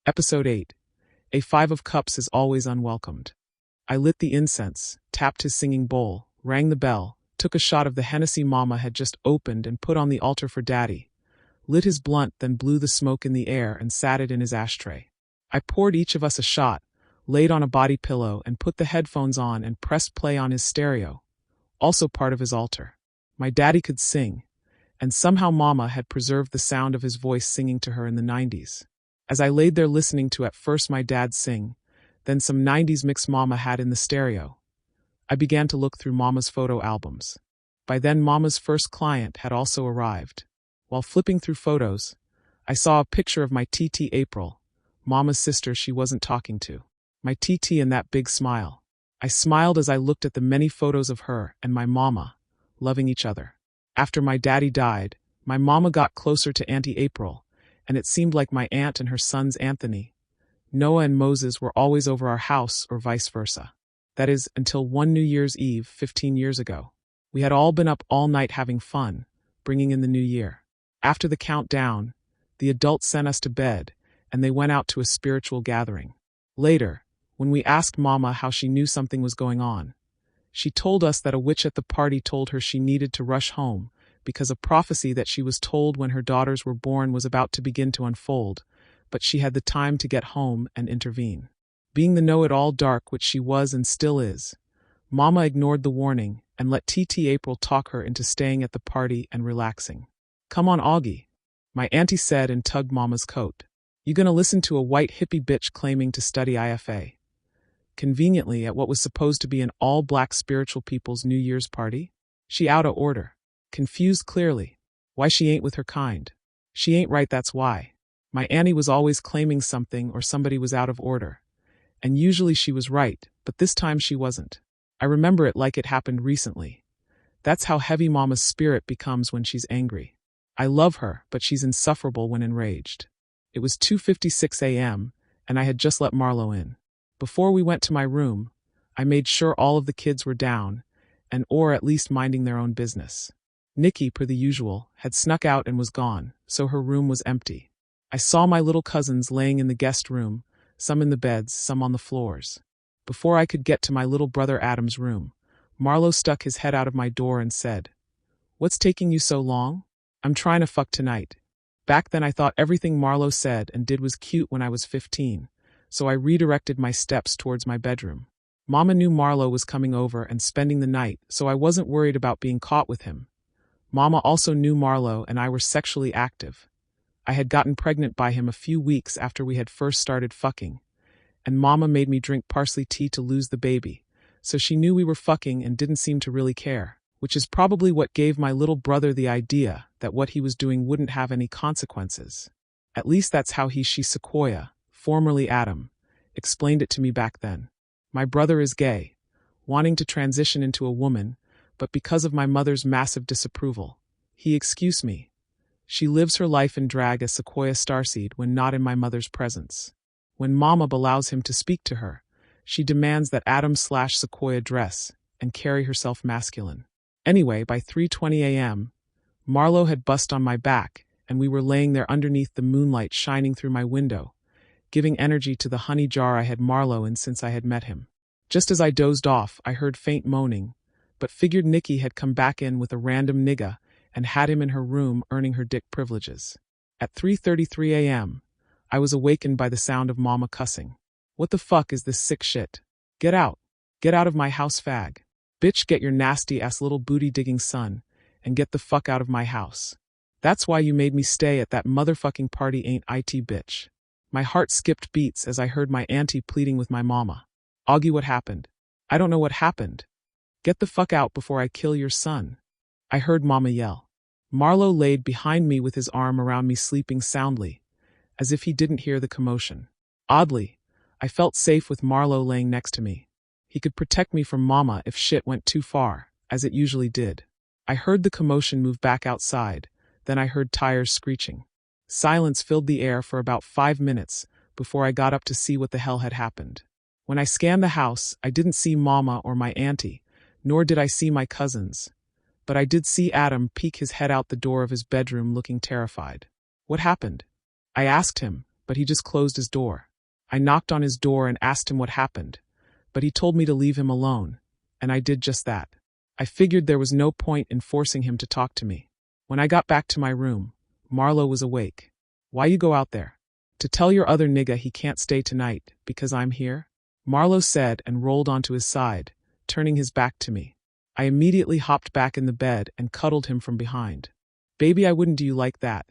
Episode 8. A Five of Cups is always unwelcomed. I lit the incense, tapped his singing bowl, rang the bell, took a shot of the Hennessy Mama had just opened and put on the altar for Daddy, lit his blunt, then blew the smoke in the air and sat it in his ashtray. I poured each of us a shot, laid on a body pillow and put the headphones on and pressed play on his stereo, also part of his altar. My daddy could sing, and somehow Mama had preserved the sound of his voice singing to her in the 90s. As I laid there listening to at first my dad sing, then some 90s mix Mama had in the stereo, I began to look through Mama's photo albums. By then Mama's first client had also arrived. While flipping through photos, I saw a picture of my TT April, Mama's sister she wasn't talking to. My TT and that big smile. I smiled as I looked at the many photos of her and my Mama, loving each other. After my daddy died, my Mama got closer to Auntie April, and it seemed like my aunt and her sons Anthony, Noah and Moses were always over our house or vice versa. That is, until one New Year's Eve 15 years ago. We had all been up all night having fun, bringing in the new year. After the countdown, the adults sent us to bed, and they went out to a spiritual gathering. Later, when we asked Mama how she knew something was going on, she told us that a witch at the party told her she needed to rush home, because a prophecy that she was told when her daughters were born was about to begin to unfold, but she had the time to get home and intervene. Being the know-it-all dark which she was and still is, Mama ignored the warning and let TT April talk her into staying at the party and relaxing. "Come on, Augie," my auntie said and tugged Mama's coat. "You gonna listen to a white hippie bitch claiming to study IFA? Conveniently at what was supposed to be an all-black spiritual people's New Year's party? She outta order. Confused clearly. Why she ain't with her kind. She ain't right, that's why." My auntie was always claiming something or somebody was out of order. And usually she was right, but this time she wasn't. I remember it like it happened recently. That's how heavy Mama's spirit becomes when she's angry. I love her, but she's insufferable when enraged. It was 2:56 a.m., and I had just let Marlo in. Before we went to my room, I made sure all of the kids were down, or at least minding their own business. Nikki, per the usual, had snuck out and was gone, so her room was empty. I saw my little cousins laying in the guest room, some in the beds, some on the floors. Before I could get to my little brother Adam's room, Marlo stuck his head out of my door and said, "What's taking you so long?" "I'm trying to fuck tonight." Back then I thought everything Marlo said and did was cute when I was 15, so I redirected my steps towards my bedroom. Mama knew Marlo was coming over and spending the night, so I wasn't worried about being caught with him. Mama also knew Marlo and I were sexually active. I had gotten pregnant by him a few weeks after we had first started fucking, and Mama made me drink parsley tea to lose the baby, so she knew we were fucking and didn't seem to really care, which is probably what gave my little brother the idea that what he was doing wouldn't have any consequences. At least that's how she Sequoia, formerly Adam, explained it to me back then. My brother is gay, wanting to transition into a woman, but because of my mother's massive disapproval, he excused me. She lives her life in drag as Sequoia Starseed when not in my mother's presence. When Mama allows him to speak to her, she demands that Adam/Sequoia dress and carry herself masculine. Anyway, by 3:20 a.m., Marlo had bust on my back, and we were laying there underneath the moonlight shining through my window, giving energy to the honey jar I had Marlo in since I had met him. Just as I dozed off, I heard faint moaning, but figured Nikki had come back in with a random nigga and had him in her room earning her dick privileges. At 3:33 a.m., I was awakened by the sound of Mama cussing. "What the fuck is this sick shit? Get out. Get out of my house, fag. Bitch, get your nasty-ass little booty-digging son, and get the fuck out of my house. That's why you made me stay at that motherfucking party, ain't it, bitch?" My heart skipped beats as I heard my auntie pleading with my Mama. "Augie, what happened?" "I don't know what happened. Get the fuck out before I kill your son," I heard Mama yell. Marlo laid behind me with his arm around me, sleeping soundly, as if he didn't hear the commotion. Oddly, I felt safe with Marlo laying next to me. He could protect me from Mama if shit went too far, as it usually did. I heard the commotion move back outside, then I heard tires screeching. Silence filled the air for about 5 minutes before I got up to see what the hell had happened. When I scanned the house, I didn't see Mama or my auntie, nor did I see my cousins. But I did see Adam peek his head out the door of his bedroom looking terrified. "What happened?" I asked him, but he just closed his door. I knocked on his door and asked him what happened, but he told me to leave him alone, and I did just that. I figured there was no point in forcing him to talk to me. When I got back to my room, Marlo was awake. "Why you go out there?" "To tell your other nigga he can't stay tonight, because I'm here," Marlo said and rolled onto his side, turning his back to me. I immediately hopped back in the bed and cuddled him from behind. "Baby, I wouldn't do you like that.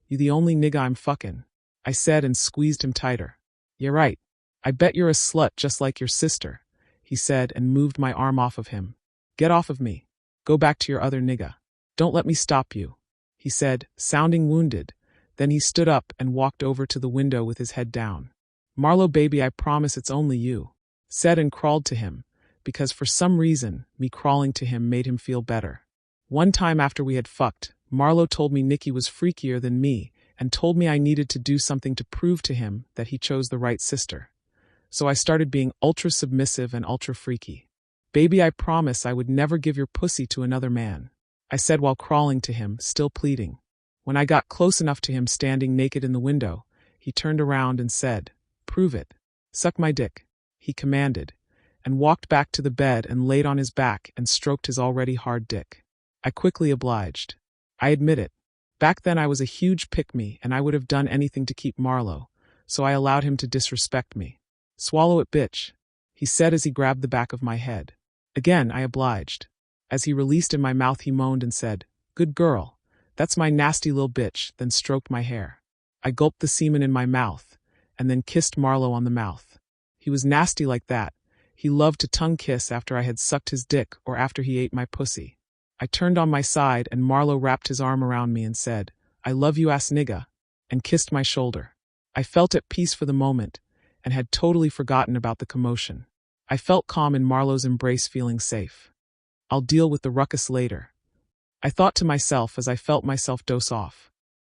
You the only nigga I'm fucking," I said and squeezed him tighter. "You're right. I bet you're a slut just like your sister," he said and moved my arm off of him. "Get off of me. Go back to your other nigga. Don't let me stop you," he said, sounding wounded. Then he stood up and walked over to the window with his head down. "Marlo, baby, I promise it's only you," said and crawled to him, because for some reason, me crawling to him made him feel better. One time after we had fucked, Marlo told me Nikki was freakier than me and told me I needed to do something to prove to him that he chose the right sister. So I started being ultra submissive and ultra freaky. "Baby, I promise I would never give your pussy to another man," I said while crawling to him, still pleading. When I got close enough to him standing naked in the window, he turned around and said, "Prove it. Suck my dick," he commanded, and walked back to the bed and laid on his back and stroked his already hard dick. I quickly obliged. I admit it. Back then I was a huge pick-me and I would have done anything to keep Marlo, so I allowed him to disrespect me. "Swallow it, bitch," he said as he grabbed the back of my head. Again, I obliged. As he released in my mouth, he moaned and said, "Good girl. That's my nasty little bitch," then stroked my hair. I gulped the semen in my mouth, and then kissed Marlo on the mouth. He was nasty like that. He loved to tongue kiss after I had sucked his dick or after he ate my pussy. I turned on my side and Marlo wrapped his arm around me and said, "I love you ass nigga," and kissed my shoulder. I felt at peace for the moment and had totally forgotten about the commotion. I felt calm in Marlo's embrace, feeling safe. "I'll deal with the ruckus later," I thought to myself as I felt myself doze off.